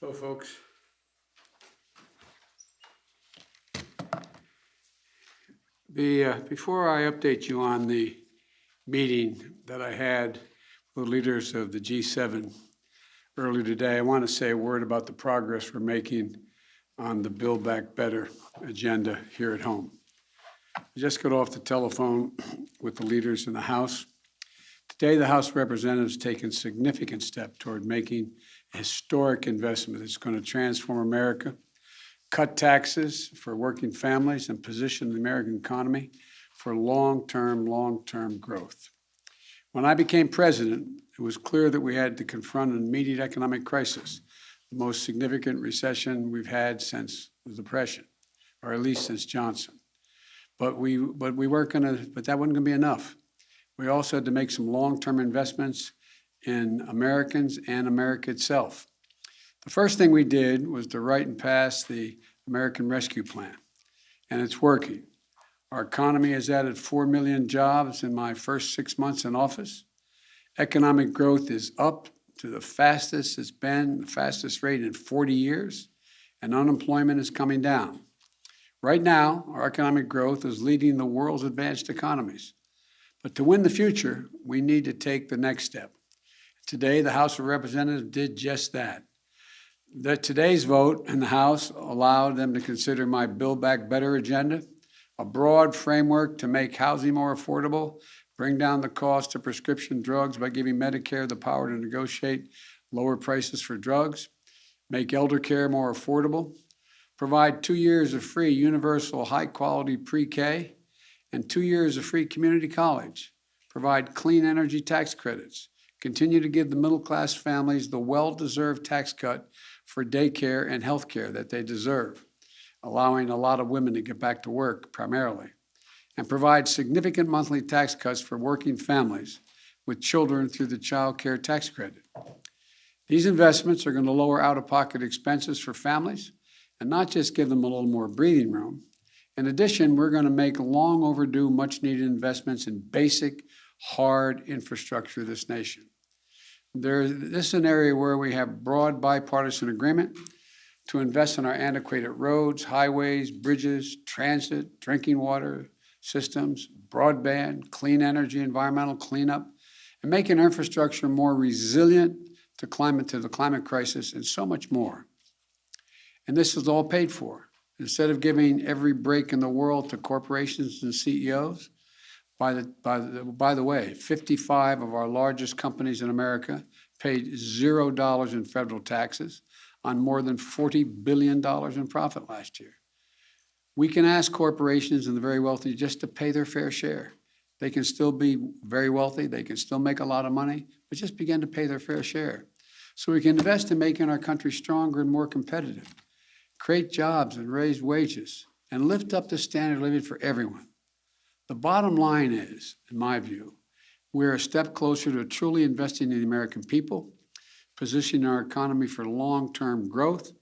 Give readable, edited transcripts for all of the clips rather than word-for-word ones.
So, folks, before I update you on the meeting that I had with leaders of the G7 earlier today, I want to say a word about the progress we're making on the Build Back Better agenda here at home. I just got off the telephone with the leaders in the House. Today, the House of Representatives has taken significant steps toward making a historic investment that's going to transform America, cut taxes for working families, and position the American economy for long-term growth. When I became president, it was clear that we had to confront an immediate economic crisis, the most significant recession we've had since the Depression, or at least since Johnson. But that wasn't going to be enough. We also had to make some long-term investments in Americans and America itself. The first thing we did was to write and pass the American Rescue Plan, and it's working. Our economy has added 4 million jobs in my first 6 months in office. Economic growth is up to the fastest it's been, the fastest rate in 40 years, and unemployment is coming down. Right now, our economic growth is leading the world's advanced economies. But to win the future, we need to take the next step. Today, the House of Representatives did just that. Today's vote in the House allowed them to consider my Build Back Better agenda, a broad framework to make housing more affordable, bring down the cost of prescription drugs by giving Medicare the power to negotiate lower prices for drugs, make elder care more affordable, provide 2 years of free universal high-quality pre-K, and 2 years of free community college, provide clean energy tax credits, continue to give the middle-class families the well-deserved tax cut for daycare and health care that they deserve, allowing a lot of women to get back to work primarily, and provide significant monthly tax cuts for working families with children through the child care tax credit. These investments are going to lower out-of-pocket expenses for families and not just give them a little more breathing room. In addition, we're going to make long overdue, much needed investments in basic, hard infrastructure of this nation. This is an area where we have broad bipartisan agreement to invest in our antiquated roads, highways, bridges, transit, drinking water systems, broadband, clean energy, environmental cleanup, and making infrastructure more resilient to the climate crisis, and so much more. And this is all paid for. Instead of giving every break in the world to corporations and CEOs, by the way, 55 of our largest companies in America paid $0 in federal taxes on more than $40 billion in profit last year. We can ask corporations and the very wealthy just to pay their fair share. They can still be very wealthy, they can still make a lot of money, but just begin to pay their fair share. So we can invest in making our country stronger and more competitive, create jobs and raise wages, and lift up the standard of living for everyone. The bottom line is, in my view, we're a step closer to truly investing in the American people, positioning our economy for long-term growth,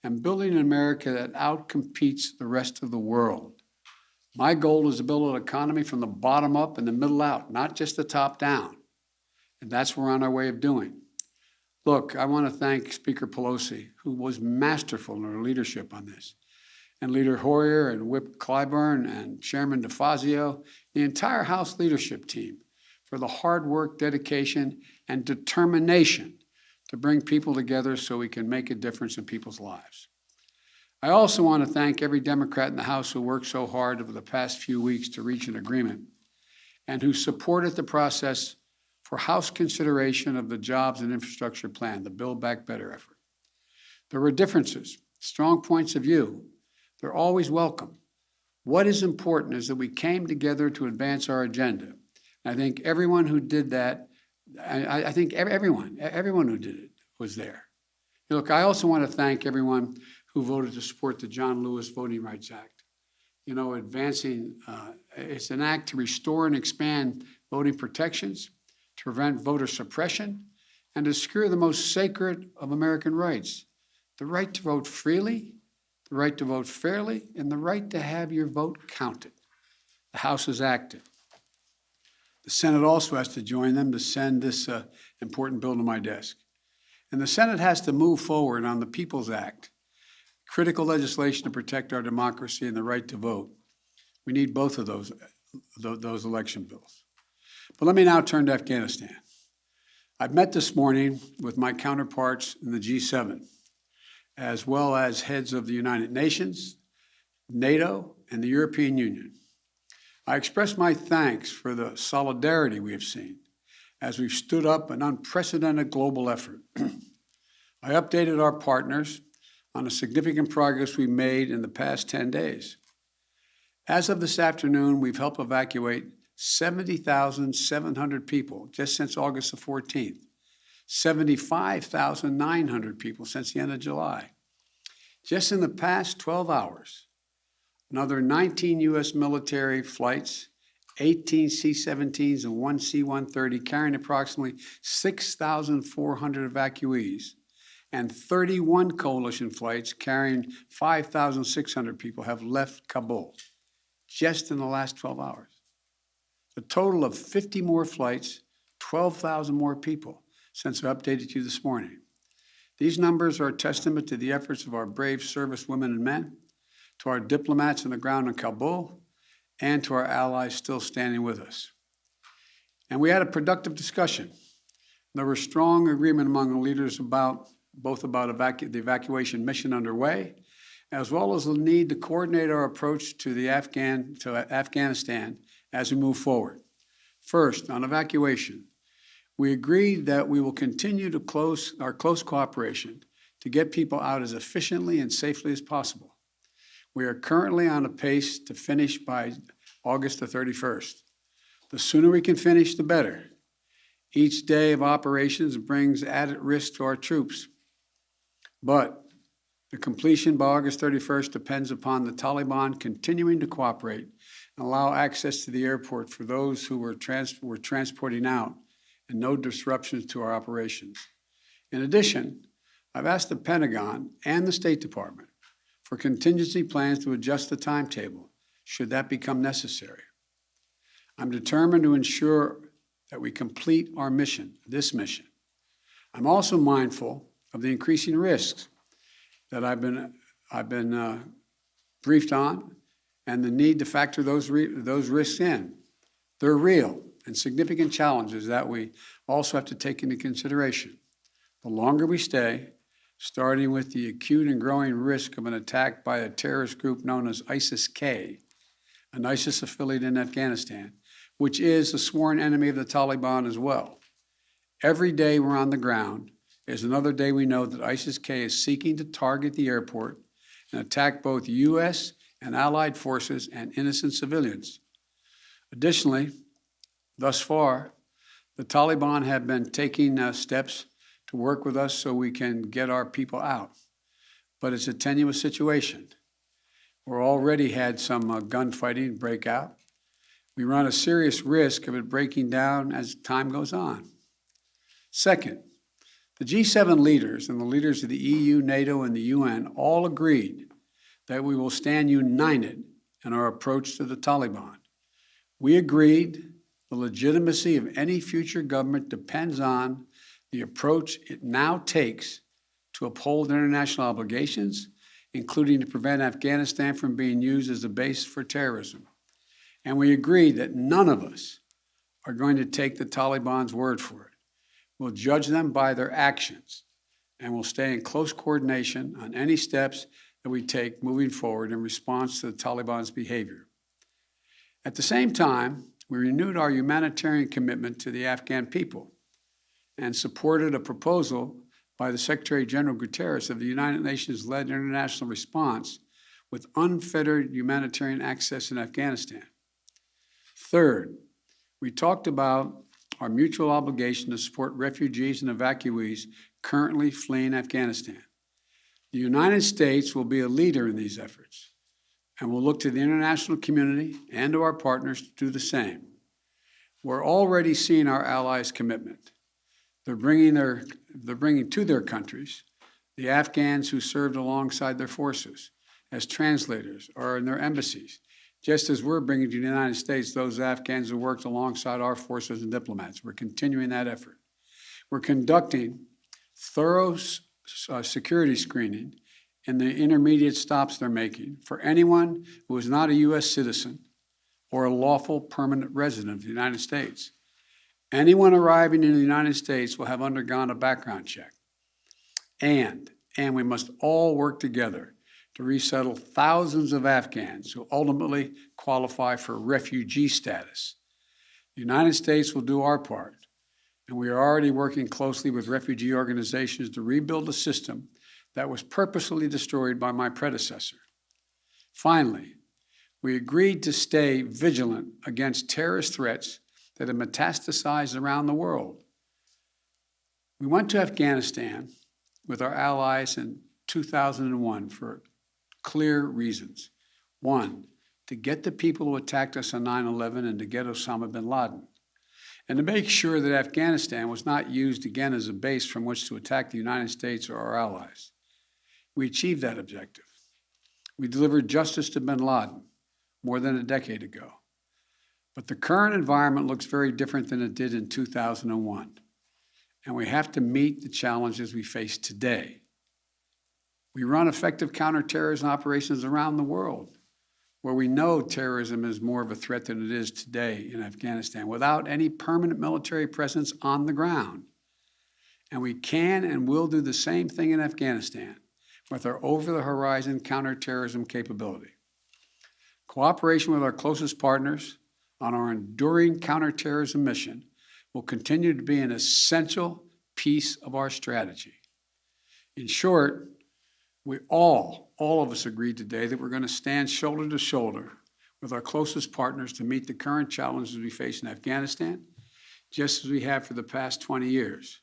and building an America that outcompetes the rest of the world. My goal is to build an economy from the bottom up and the middle out, not just the top down. And that's what we're on our way of doing. Look, I want to thank Speaker Pelosi, who was masterful in her leadership on this, and Leader Hoyer and Whip Clyburn and Chairman DeFazio, the entire House leadership team for the hard work, dedication, and determination to bring people together so we can make a difference in people's lives. I also want to thank every Democrat in the House who worked so hard over the past few weeks to reach an agreement and who supported the process for House consideration of the Jobs and Infrastructure Plan, the Build Back Better effort. There were differences, strong points of view. They're always welcome. What is important is that we came together to advance our agenda. I think everyone who did that, I think everyone who did it was there. Look, I also want to thank everyone who voted to support the John Lewis Voting Rights Act. You know, it's an act to restore and expand voting protections, to prevent voter suppression, and to secure the most sacred of American rights, the right to vote freely, the right to vote fairly, and the right to have your vote counted. The House is active. The Senate also has to join them to send this important bill to my desk. And the Senate has to move forward on the People's Act, critical legislation to protect our democracy and the right to vote. We need both of those election bills. But let me now turn to Afghanistan. I've met this morning with my counterparts in the G7, as well as heads of the United Nations, NATO, and the European Union. I express my thanks for the solidarity we have seen as we've stood up an unprecedented global effort. I updated our partners on the significant progress we made in the past 10 days. As of this afternoon, we've helped evacuate 70,700 people just since August the 14th, 75,900 people since the end of July. Just in the past 12 hours, another 19 U.S. military flights, 18 C-17s and 1 C-130 carrying approximately 6,400 evacuees, and 31 coalition flights carrying 5,600 people have left Kabul just in the last 12 hours. A total of 50 more flights, 12,000 more people since I updated you this morning. These numbers are a testament to the efforts of our brave service women and men, to our diplomats on the ground in Kabul, and to our allies still standing with us. And we had a productive discussion. There was strong agreement among the leaders about the evacuation mission underway, as well as the need to coordinate our approach to Afghanistan as we move forward. First, on evacuation, we agreed that we will continue to our close cooperation to get people out as efficiently and safely as possible. We are currently on a pace to finish by August the 31st. The sooner we can finish, the better. Each day of operations brings added risk to our troops. But the completion by August 31st depends upon the Taliban continuing to cooperate and allow access to the airport for those who we're transporting out and no disruptions to our operations. In addition, I've asked the Pentagon and the State Department for contingency plans to adjust the timetable should that become necessary. I'm determined to ensure that we complete our mission, this mission. I'm also mindful of the increasing risks that I've been briefed on, and the need to factor those risks in. They're real and significant challenges that we also have to take into consideration. The longer we stay, starting with the acute and growing risk of an attack by a terrorist group known as ISIS-K, an ISIS affiliate in Afghanistan, which is a sworn enemy of the Taliban as well. Every day we're on the ground is another day we know that ISIS-K is seeking to target the airport and attack both U.S. and allied forces and innocent civilians. Additionally, thus far, the Taliban have been taking steps to work with us so we can get our people out. But it's a tenuous situation. We've already had some gunfighting break out. We run a serious risk of it breaking down as time goes on. Second, the G7 leaders and the leaders of the EU, NATO, and the UN all agreed that we will stand united in our approach to the Taliban. We agreed the legitimacy of any future government depends on the approach it now takes to uphold international obligations, including to prevent Afghanistan from being used as a base for terrorism. And we agreed that none of us are going to take the Taliban's word for it. We'll judge them by their actions, and we'll stay in close coordination on any steps that we take moving forward in response to the Taliban's behavior. At the same time, we renewed our humanitarian commitment to the Afghan people and supported a proposal by the Secretary General Guterres of the United Nations-led international response with unfettered humanitarian access in Afghanistan. Third, we talked about our mutual obligation to support refugees and evacuees currently fleeing Afghanistan. The United States will be a leader in these efforts, and will look to the international community and to our partners to do the same. We're already seeing our allies' commitment. They're bringing to their countries the Afghans who served alongside their forces as translators or in their embassies, just as we're bringing to the United States those Afghans who worked alongside our forces and diplomats. We're continuing that effort. We're conducting thorough security screening in the intermediate stops they're making for anyone who is not a U.S. citizen or a lawful permanent resident of the United States. Anyone arriving in the United States will have undergone a background check. And we must all work together to resettle thousands of Afghans who ultimately qualify for refugee status. The United States will do our part, and we are already working closely with refugee organizations to rebuild a system that was purposely destroyed by my predecessor. Finally, we agreed to stay vigilant against terrorist threats that have metastasized around the world. We went to Afghanistan with our allies in 2001 for clear reasons. One, to get the people who attacked us on 9/11 and to get Osama bin Laden, and to make sure that Afghanistan was not used again as a base from which to attack the United States or our allies. We achieved that objective. We delivered justice to bin Laden more than a decade ago. But the current environment looks very different than it did in 2001. And we have to meet the challenges we face today. We run effective counterterrorism operations around the world, where we know terrorism is more of a threat than it is today in Afghanistan, without any permanent military presence on the ground. And we can and will do the same thing in Afghanistan with our over-the-horizon counterterrorism capability. Cooperation with our closest partners on our enduring counterterrorism mission will continue to be an essential piece of our strategy. In short, we all of us agreed today that we're going to stand shoulder to shoulder with our closest partners to meet the current challenges we face in Afghanistan, just as we have for the past 20 years.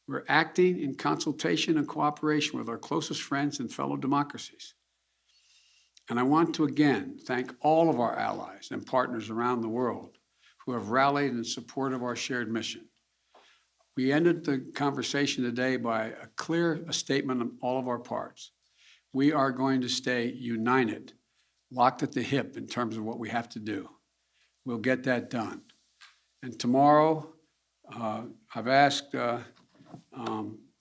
We're acting in consultation and cooperation with our closest friends and fellow democracies. And I want to again thank all of our allies and partners around the world who have rallied in support of our shared mission. We ended the conversation today by a clear statement on all of our parts. We are going to stay united, locked at the hip in terms of what we have to do. We'll get that done. And tomorrow, I've asked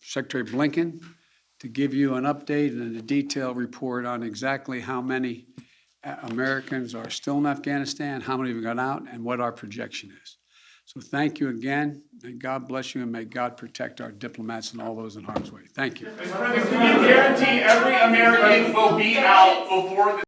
Secretary Blinken to give you an update and a detailed report on exactly how many Americans are still in Afghanistan, how many have gone out, and what our projection is. So thank you again, and God bless you, and may God protect our diplomats and all those in harm's way. Thank you. Mr. President, can you guarantee every American will be out before the